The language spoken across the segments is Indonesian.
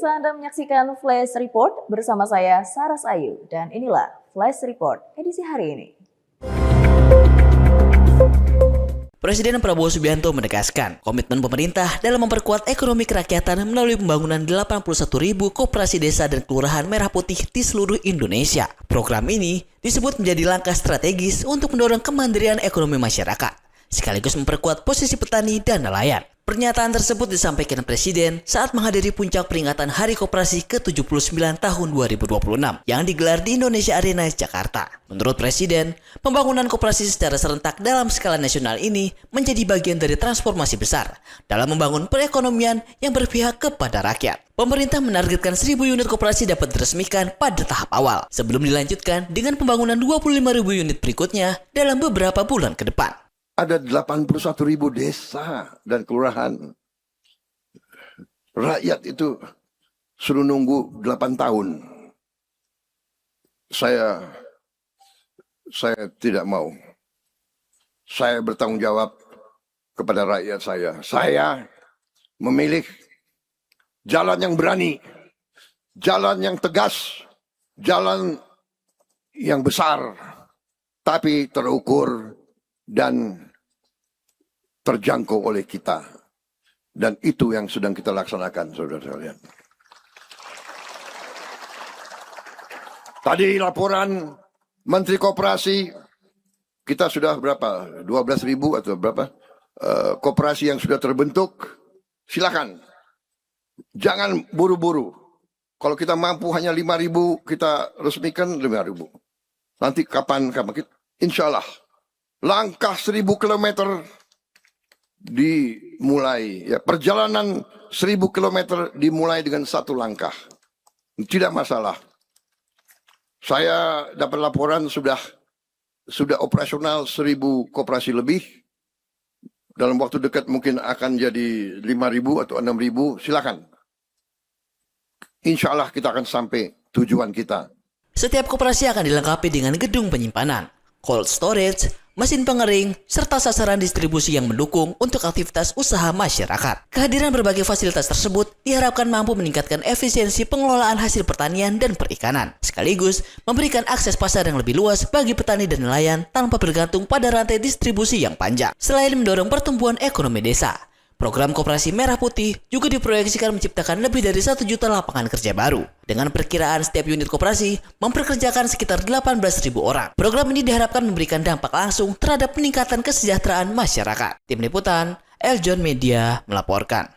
Pemirsa, Anda menyaksikan Flash Report bersama saya Saras Ayu dan inilah Flash Report edisi hari ini. Presiden Prabowo Subianto menegaskan komitmen pemerintah dalam memperkuat ekonomi kerakyatan melalui pembangunan 81.000 koperasi desa dan kelurahan merah putih di seluruh Indonesia. Program ini disebut menjadi langkah strategis untuk mendorong kemandirian ekonomi masyarakat, sekaligus memperkuat posisi petani dan nelayan. Pernyataan tersebut disampaikan Presiden saat menghadiri puncak peringatan Hari Koperasi ke-79 tahun 2026 yang digelar di Indonesia Arena, Jakarta. Menurut Presiden, pembangunan koperasi secara serentak dalam skala nasional ini menjadi bagian dari transformasi besar dalam membangun perekonomian yang berpihak kepada rakyat. Pemerintah menargetkan 1.000 unit koperasi dapat diresmikan pada tahap awal, sebelum dilanjutkan dengan pembangunan 25.000 unit berikutnya dalam beberapa bulan ke depan. Ada 81.000 desa dan kelurahan. Rakyat itu suruh nunggu 8 tahun. Saya tidak mau. Saya bertanggung jawab kepada rakyat saya. Saya memilih jalan yang berani, jalan yang tegas, jalan yang besar, tapi terukur dan terjangkau oleh kita. Dan itu yang sedang kita laksanakan, saudara sekalian. Tadi laporan Menteri Koperasi, kita sudah berapa? 12.000 atau berapa? Koperasi yang sudah terbentuk. Silakan. Jangan buru-buru. Kalau kita mampu hanya 5.000, kita resmikan 5.000. Nanti kapan kita, insya Allah. Langkah 1.000 kilometer dimulai, ya, perjalanan 1.000 kilometer dimulai dengan satu langkah. Tidak masalah. Saya dapat laporan sudah operasional 1.000 koperasi lebih. Dalam waktu dekat mungkin akan jadi 5.000 atau 6.000. Silakan. Insya Allah kita akan sampai tujuan kita. Setiap koperasi akan dilengkapi dengan gedung penyimpanan, cold storage, mesin pengering, serta sasaran distribusi yang mendukung untuk aktivitas usaha masyarakat. Kehadiran berbagai fasilitas tersebut diharapkan mampu meningkatkan efisiensi pengelolaan hasil pertanian dan perikanan, sekaligus memberikan akses pasar yang lebih luas bagi petani dan nelayan tanpa bergantung pada rantai distribusi yang panjang. Selain mendorong pertumbuhan ekonomi desa, program Koperasi Merah Putih juga diproyeksikan menciptakan lebih dari 1 juta lapangan kerja baru. Dengan perkiraan setiap unit koperasi memperkerjakan sekitar 18.000 orang. Program ini diharapkan memberikan dampak langsung terhadap peningkatan kesejahteraan masyarakat. Tim Liputan, Eljon Media melaporkan.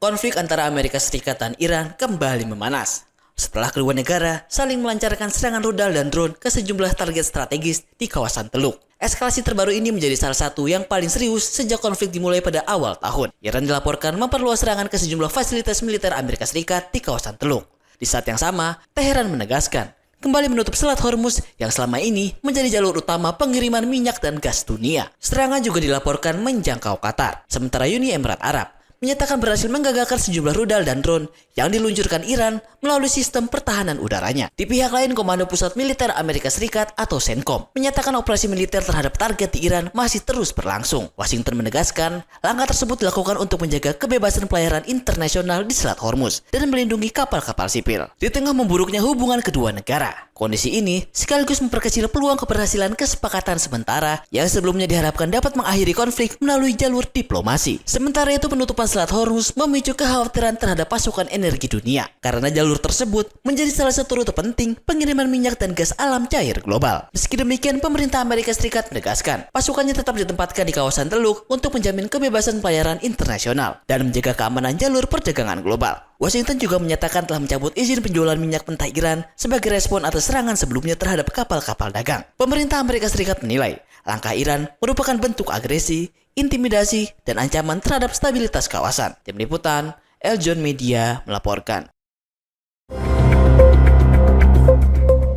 Konflik antara Amerika Serikat dan Iran kembali memanas setelah kedua negara saling melancarkan serangan rudal dan drone ke sejumlah target strategis di kawasan Teluk. Eskalasi terbaru ini menjadi salah satu yang paling serius sejak konflik dimulai pada awal tahun. Iran dilaporkan memperluas serangan ke sejumlah fasilitas militer Amerika Serikat di kawasan Teluk. Di saat yang sama, Teheran menegaskan kembali menutup Selat Hormuz yang selama ini menjadi jalur utama pengiriman minyak dan gas dunia. Serangan juga dilaporkan menjangkau Qatar, sementara Uni Emirat Arab menyatakan berhasil menggagalkan sejumlah rudal dan drone yang diluncurkan Iran melalui sistem pertahanan udaranya. Di pihak lain, Komando Pusat Militer Amerika Serikat atau CENTCOM menyatakan operasi militer terhadap target di Iran masih terus berlangsung. Washington menegaskan langkah tersebut dilakukan untuk menjaga kebebasan pelayaran internasional di Selat Hormuz dan melindungi kapal-kapal sipil. Di tengah memburuknya hubungan kedua negara, kondisi ini sekaligus memperkecil peluang keberhasilan kesepakatan sementara yang sebelumnya diharapkan dapat mengakhiri konflik melalui jalur diplomasi. Sementara itu, penutupan Selat Hormuz memicu kekhawatiran terhadap pasokan energi dunia karena jalur tersebut menjadi salah satu rute penting pengiriman minyak dan gas alam cair global. Meski demikian, pemerintah Amerika Serikat menegaskan pasukannya tetap ditempatkan di kawasan Teluk untuk menjamin kebebasan pelayaran internasional dan menjaga keamanan jalur perdagangan global. Washington juga menyatakan telah mencabut izin penjualan minyak mentah Iran sebagai respon atas serangan sebelumnya terhadap kapal-kapal dagang. Pemerintah Amerika Serikat menilai langkah Iran merupakan bentuk agresi, intimidasi, dan ancaman terhadap stabilitas kawasan. Tim Liputan, Eljon Media melaporkan.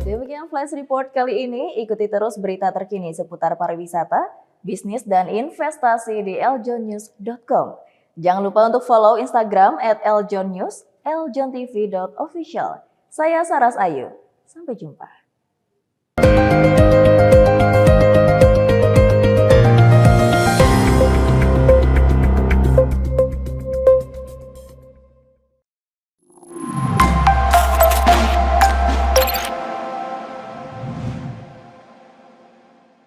Demikian Flash Report kali ini. Ikuti terus berita terkini seputar pariwisata, bisnis, dan investasi di eljonnews.com. Jangan lupa untuk follow Instagram @eljonnews, eljontv.official. Saya Saras Ayu. Sampai jumpa.